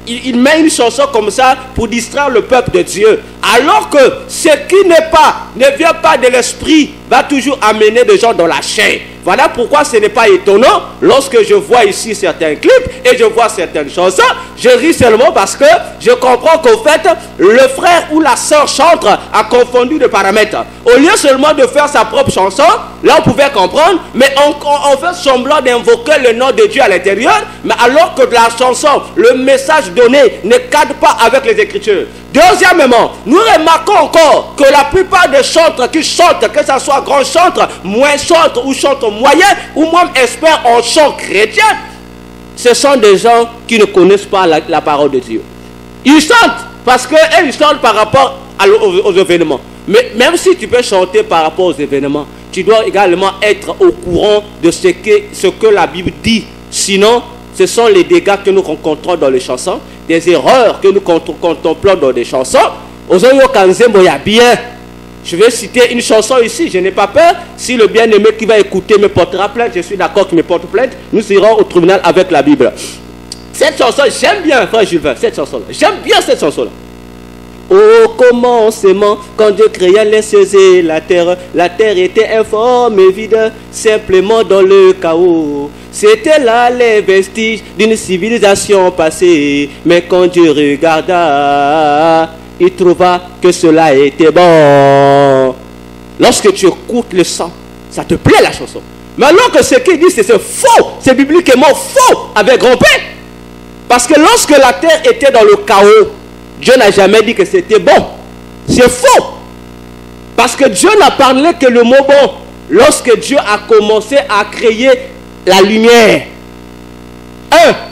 Il met une chanson comme ça pour distraire le peuple de Dieu. Alors que ce qui ne vient pas de l'esprit va toujours amener des gens dans la chair. Voilà pourquoi ce n'est pas étonnant lorsque je vois ici certains clips et je vois certaines chansons. Je ris seulement parce que je comprends qu'au fait, le frère ou la sœur chantre a confondu de paramètres. Au lieu seulement de faire sa propre chanson, là on pouvait comprendre, mais on fait semblant d'invoquer le nom de Dieu à l'intérieur, mais alors que la chanson, le message donné ne cadre pas avec les Écritures. Deuxièmement, nous remarquons encore que la plupart des chantres qui chantent, que ce soit grand chantre, moins chantre ou chantre moyen, ou même expert en chant chrétien, ce sont des gens qui ne connaissent pas la parole de Dieu. Ils chantent parce qu'ils chantent par rapport aux événements. Mais même si tu peux chanter par rapport aux événements, tu dois également être au courant de ce que la Bible dit. Sinon, ce sont les dégâts que nous rencontrons dans les chansons, des erreurs que nous contemplons dans des chansons. Je vais citer une chanson ici, je n'ai pas peur. Si le bien-aimé qui va écouter me portera plainte, je suis d'accord qu'il me porte plainte. Nous irons au tribunal avec la Bible. Cette chanson, j'aime bien, frère Jules, cette chanson-là. J'aime bien cette chanson-là. Au commencement, quand Dieu créa les cieux et la terre était informe et vide, simplement dans le chaos. C'était là les vestiges d'une civilisation passée. Mais quand Dieu regarda, il trouva que cela était bon. Lorsque tu écoutes le chant, ça te plaît la chanson. Mais alors que ce qu'il dit, c'est faux, c'est bibliquement faux, avec grand P. Parce que lorsque la terre était dans le chaos, Dieu n'a jamais dit que c'était bon. C'est faux. Parce que Dieu n'a parlé que le mot bon lorsque Dieu a commencé à créer la lumière.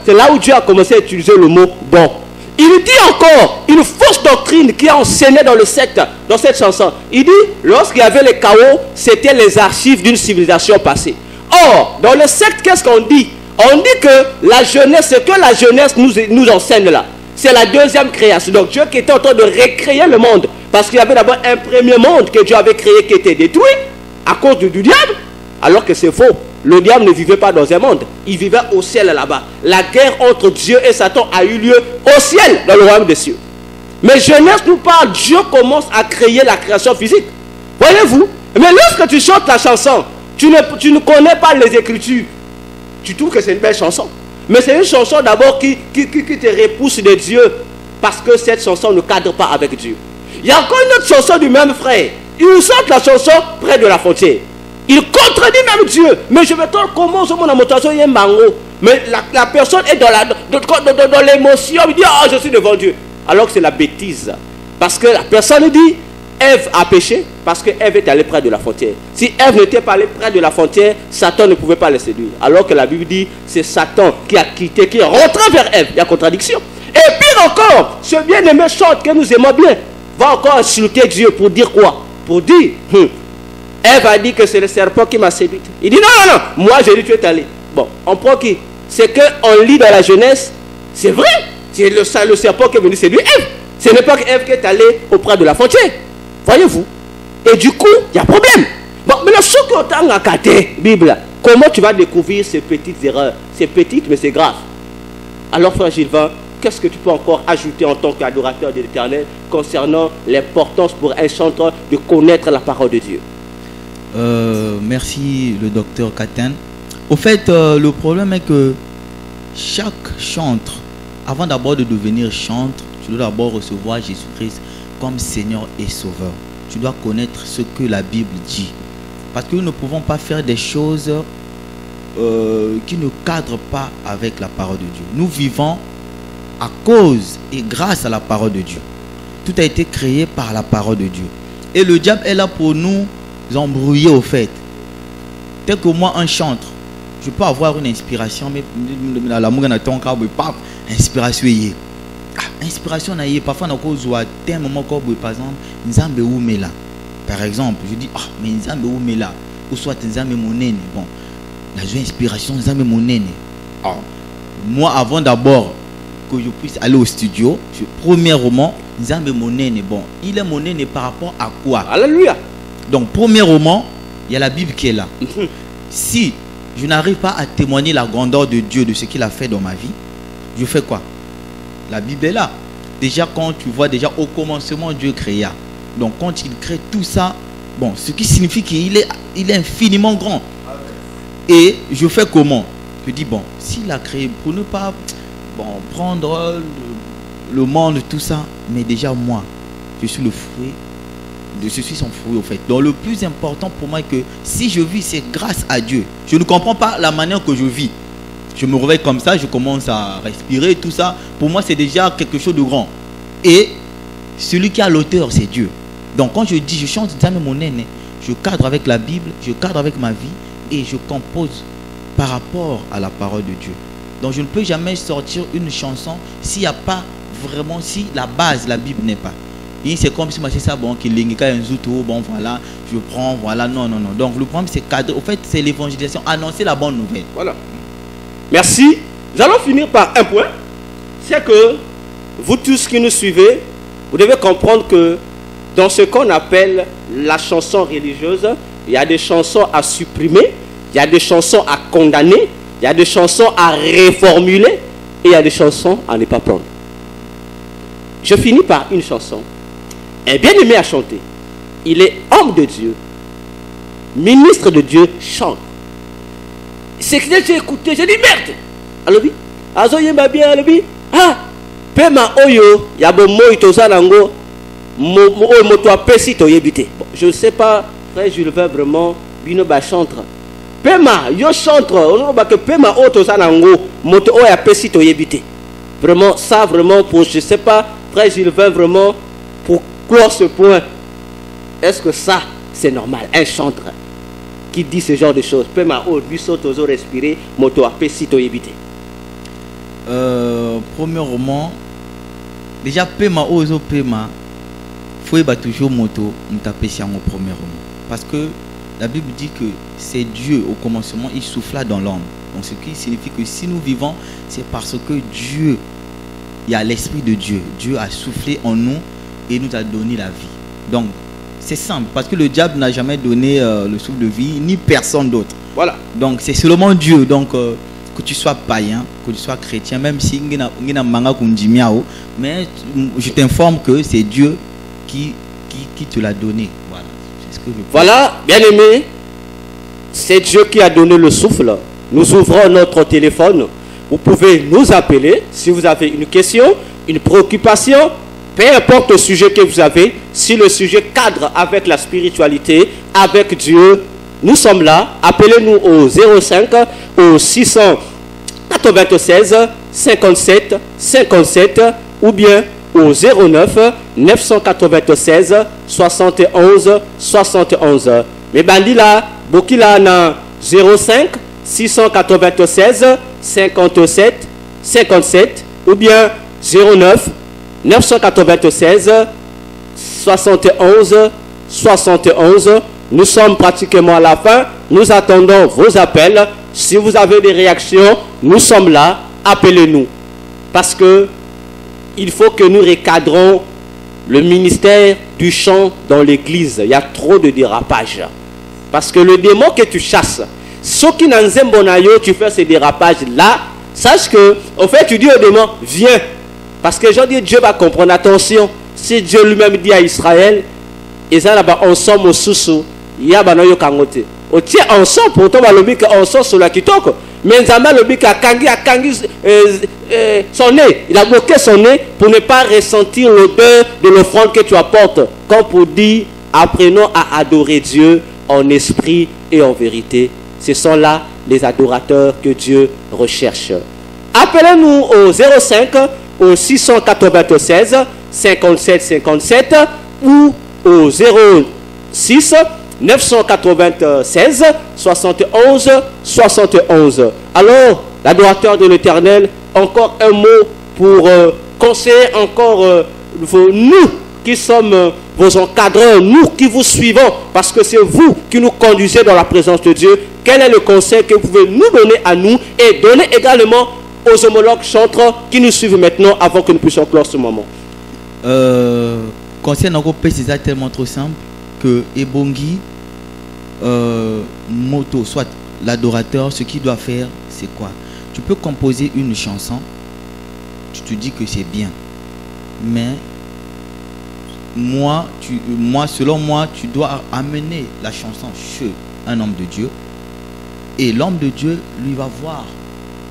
C'est là où Dieu a commencé à utiliser le mot bon. Il dit encore une fausse doctrine qui est enseignée dans le secte, dans cette chanson. Il dit, lorsqu'il y avait le chaos, c'était les archives d'une civilisation passée. Or, dans le secte, qu'est-ce qu'on dit? On dit que la jeunesse, ce que la jeunesse nous enseigne là, c'est la deuxième création. Donc Dieu qui était en train de recréer le monde. Parce qu'il y avait d'abord un premier monde que Dieu avait créé qui était détruit à cause du diable. Alors que c'est faux. Le diable ne vivait pas dans un monde. Il vivait au ciel là-bas. La guerre entre Dieu et Satan a eu lieu au ciel, dans le royaume des cieux. Mais Genèse nous parle, Dieu commence à créer la création physique. Voyez-vous? Mais lorsque tu chantes la chanson, tu ne connais pas les Écritures. Tu trouves que c'est une belle chanson. Mais c'est une chanson d'abord qui te repousse de Dieu. Parce que cette chanson ne cadre pas avec Dieu. Il y a encore une autre chanson du même frère. Il nous chante la chanson près de la frontière. Il contredit même Dieu. Mais je me demande comment ce monde a montré un mango. Mais la personne est dans l'émotion. Il dit, ah, je suis devant Dieu. Alors que c'est la bêtise. Parce que la personne dit, Ève a péché parce que Ève est allée près de la frontière. Si Ève n'était pas allée près de la frontière, Satan ne pouvait pas la séduire. Alors que la Bible dit, c'est Satan qui a quitté, qui est rentré vers Ève. Il y a contradiction. Et pire encore, ce bien-aimé chante que nous aimons bien, va encore insulter Dieu pour dire quoi? Pour dire, Ève a dit que c'est le serpent qui m'a séduite. Il dit non, non, non, moi j'ai dit tu es allé. Bon, on prend qui? C'est qu'on lit dans la Genèse, c'est vrai, c'est le serpent qui est venu séduire Ève. Ce n'est pas Ève qui est allée auprès de la frontière. Voyez-vous? Et du coup, il y a problème. Bon, mais ce que tu as gâté, Bible, comment tu vas découvrir ces petites erreurs? C'est petite, mais c'est grave. Alors, frère Gilvan, qu'est-ce que tu peux encore ajouter en tant qu'adorateur de l'Éternel concernant l'importance pour un chanteur de connaître la parole de Dieu? Merci, le docteur Katen. Au fait, le problème est que chaque chantre, avant d'abord de devenir chantre, tu dois d'abord recevoir Jésus-Christ comme Seigneur et Sauveur. Tu dois connaître ce que la Bible dit. Parce que nous ne pouvons pas faire des choses qui ne cadrent pas avec la parole de Dieu. Nous vivons à cause et grâce à la parole de Dieu. Tout a été créé par la parole de Dieu. Et le diable est là pour nous embrouiller au fait. Tel que moi, un chantre, je peux avoir une inspiration, mais l'amour n'a pas inspiration. Inspiration, parfois, on a un moment comme par exemple, Nzambe Oumela. Par exemple, je dis, mais Nzambe Oumela, ou soit Nzambe Monene. Bon, la inspiration, Nzambe Monene. Moi, avant d'abord que je puisse aller au studio, premièrement, Nzambe Monene. Bon, il est Monene par rapport à quoi? Alléluia. Donc, premièrement, il y a la Bible qui est là. Si je n'arrive pas à témoigner la grandeur de Dieu, de ce qu'il a fait dans ma vie, je fais quoi? La Bible est là. Déjà, quand tu vois, déjà au commencement, Dieu créa. Donc, quand il crée tout ça, bon, ce qui signifie qu'il est infiniment grand. Et je fais comment? Je dis, bon, s'il a créé, pour ne pas prendre le monde, tout ça, mais déjà moi, je suis le fruit, je suis son fruit au fait. Donc, le plus important pour moi est que si je vis, c'est grâce à Dieu. Je ne comprends pas la manière que je vis. Je me réveille comme ça, je commence à respirer, tout ça. Pour moi, c'est déjà quelque chose de grand. Et celui qui a l'auteur, c'est Dieu. Donc, quand je dis, je chante Nzambe Monene, je cadre avec la Bible, je cadre avec ma vie et je compose par rapport à la parole de Dieu. Donc, je ne peux jamais sortir une chanson s'il n'y a pas vraiment, si la base, la Bible n'est pas. Et c'est comme si moi, c'est ça, bon, bon, voilà, je prends, voilà, non, non, non. Donc, le problème, c'est cadre. Au fait, c'est l'évangélisation, annoncer la bonne nouvelle. Voilà. Merci. Nous allons finir par un point. C'est que vous tous qui nous suivez, vous devez comprendre que dans ce qu'on appelle la chanson religieuse, il y a des chansons à supprimer, il y a des chansons à condamner, il y a des chansons à reformuler et il y a des chansons à ne pas prendre. Je finis par une chanson. Un bien-aimé à chanter. Il est homme de Dieu, ministre de Dieu, chante. C'est que j'ai écouté, j'ai dit merde. Alors, Azoye m'a bien, alors, Pema Oyo, Yabo Moï Tozanango, Moto Apesi Toyebite. Je ne sais pas, frère Jules Vin, vraiment, Bino Ba chantre. Pema, yo chantre, on va que Pema O Tozanango, Moto Apesi Toyebite. Vraiment, ça, vraiment, pour, je ne sais pas, frère Jules Vin, vraiment, pour clore ce point, est-ce que ça, c'est normal, un chantre qui dit ce genre de choses? Pema O, Busso Tozo respirer, Moto Apesi Toyebite. Premièrement, déjà Pema Ozo Pema, faut y toujours moto m'tapesi en premièrement. Parce que la Bible dit que c'est Dieu au commencement, il souffla dans l'homme. Donc ce qui signifie que si nous vivons, c'est parce que Dieu, il y a l'esprit de Dieu. Dieu a soufflé en nous et nous a donné la vie. Donc c'est simple, parce que le diable n'a jamais donné le souffle de vie, ni personne d'autre. Voilà. Donc c'est seulement Dieu. Donc que tu sois païen, que tu sois chrétien, même si mais je t'informe que c'est Dieu qui te l'a donné. Voilà, c'est ce que je pense. Voilà, bien aimé, c'est Dieu qui a donné le souffle. Nous ouvrons notre téléphone. Vous pouvez nous appeler si vous avez une question, une préoccupation, peu importe le sujet que vous avez. Si le sujet cadre avec la spiritualité, avec Dieu, nous sommes là. Appelez-nous au 05, au 696 57 57 ou bien au 09 996 71 71. Mais bandi là, boki là na 05 696 57 57 ou bien 09 996 71 71. Nous sommes pratiquement à la fin. Nous attendons vos appels. Si vous avez des réactions, nous sommes là. Appelez-nous. Parce que il faut que nous recadrons le ministère du chant dans l'église. Il y a trop de dérapages. Parce que le démon que tu chasses, ceux qui n'ont pas tu fais ces dérapages-là, sache que, au fait, tu dis au démon, viens. Parce que je dis, Dieu va comprendre. Attention, si Dieu lui-même dit à Israël, et ça là-bas, ensemble au sous-sous, il y a un yo kangote. Au tient ensemble, pourtant, on va que ensemble sur la kitoko. Mais Nzamba le bik a kangi son nez. Il a bloqué son nez pour ne pas ressentir l'odeur de l'offrande que tu apportes. Comme pour dire, apprenons à adorer Dieu en esprit et en vérité. Ce sont là les adorateurs que Dieu recherche. Appelez-nous au 05 au 696 57 57 ou au 06 996 71 71. Alors, l'adorateur de l'Éternel, encore un mot pour conseiller encore nous qui sommes vos encadreurs, nous qui vous suivons, parce que c'est vous qui nous conduisez dans la présence de Dieu. Quel est le conseil que vous pouvez nous donner à nous et donner également aux homologues chantres qui nous suivent maintenant avant que nous puissions clore ce moment? Conseil encore c'est tellement trop simple que Ebongi moto, soit l'adorateur, ce qu'il doit faire, c'est quoi? Tu peux composer une chanson, tu te dis que c'est bien, mais selon moi, tu dois amener la chanson chez un homme de Dieu, et l'homme de Dieu lui va voir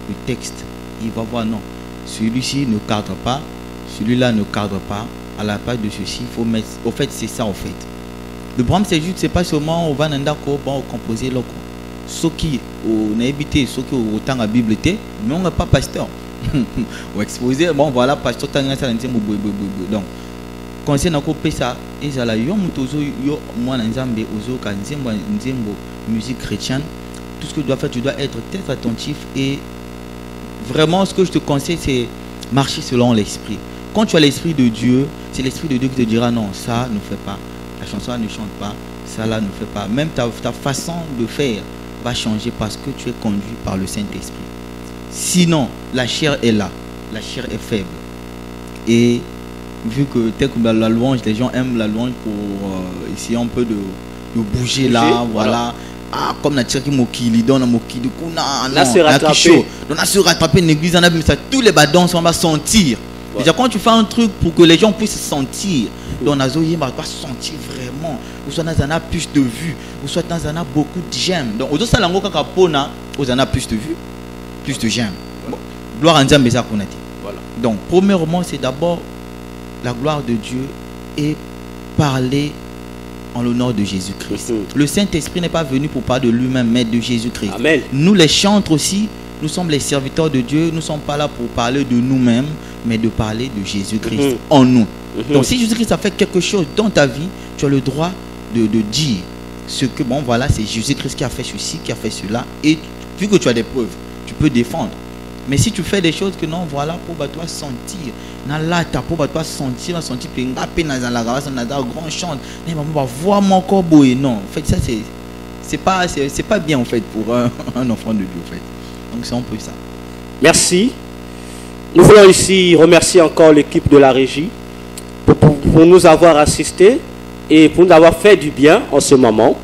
le texte, il va voir non, celui-ci ne cadre pas, celui-là ne cadre pas, à la place de ceci, il faut mettre, au fait c'est ça en fait. Le problème c'est juste, c'est pas seulement on va n'endako bon composer loko. Ce qui on a habité, ce qui autant la Bible était, mais on n'est pas pasteur. On exposer bon voilà pasteur tanga ça n'entend donc conseil n'a coupé ça et ça la yo mutozo yo moi n'enzambe ozo kanzembo nzembo musique chrétienne. Tout ce que tu dois faire, tu dois être très attentif et vraiment ce que je te conseille c'est marcher selon l'esprit. Quand tu as l'esprit de Dieu, c'est l'esprit de Dieu qui te dira non, ça ne fait pas. La chanson ne chante pas, ça là ne fait pas. Même ta façon de faire va changer parce que tu es conduit par le Saint-Esprit. Sinon, la chair est là, la chair est faible. Et vu que tel que la louange, les gens aiment la louange pour essayer un peu de bouger là, voilà. Ah, comme la tiraki mokili, donne mokili, kuna, non, se rattraper. On a se rattraper une église, on a ça, tous les badons, on va sentir. Ouais. Déjà quand tu fais un truc pour que les gens puissent sentir, donc on va sentir vraiment, ou soit dans un plus de vues, ou soit dans un beaucoup de j'aime. Donc au-delà de ça, capona, on a plus de vues, plus de j'aime. Bon, gloire à Dieu, mais ça qu'on a dit. Voilà. Donc premièrement, c'est d'abord la gloire de Dieu et parler en l'honneur de Jésus-Christ. Le Saint-Esprit n'est pas venu pour parler de lui-même, mais de Jésus-Christ. Amen. Nous les chantres aussi, nous sommes les serviteurs de Dieu, nous ne sommes pas là pour parler de nous-mêmes, mais de parler de Jésus-Christ en nous. Donc si Jésus-Christ a fait quelque chose dans ta vie, tu as le droit de dire ce que, bon voilà, c'est Jésus-Christ qui a fait ceci, qui a fait cela, et vu que tu as des preuves, tu peux défendre. Mais si tu fais des choses que non, voilà, pour toi sentir, pour toi sentir, dans la grand chante, voir mon corps et non, en fait ça c'est pas bien en fait pour un enfant de Dieu en fait. Donc c'est un peu ça. Merci. Nous voulons ici remercier encore l'équipe de la régie pour nous avoir assistés et pour nous avoir fait du bien en ce moment.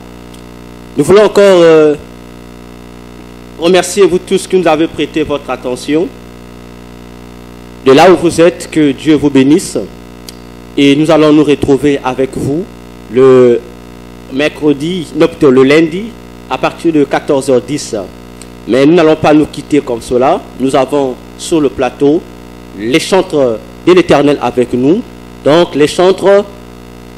Nous voulons encore remercier vous tous qui nous avez prêté votre attention. De là où vous êtes, que Dieu vous bénisse. Et nous allons nous retrouver avec vous le lundi à partir de 14h10. Mais nous n'allons pas nous quitter comme cela. Nous avons sur le plateau les chantres de l'Éternel avec nous. Donc les chantres,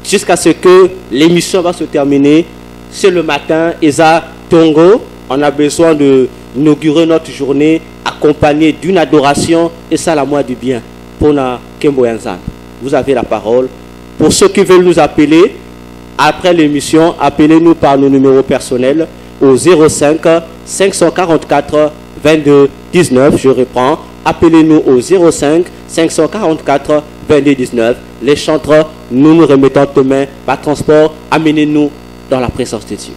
jusqu'à ce que l'émission va se terminer, c'est le matin, Esa Tongo. On a besoin d'inaugurer notre journée accompagnée d'une adoration et ça la moi du bien pour na Kembo Yanzan. vous avez la parole. Pour ceux qui veulent nous appeler, après l'émission, appelez-nous par nos numéros personnels au 05 544 22 19. Je reprends. Appelez-nous au 05 544 22 19. Les chantres, nous nous remettons demain par transport. Amenez-nous dans la présence de Dieu.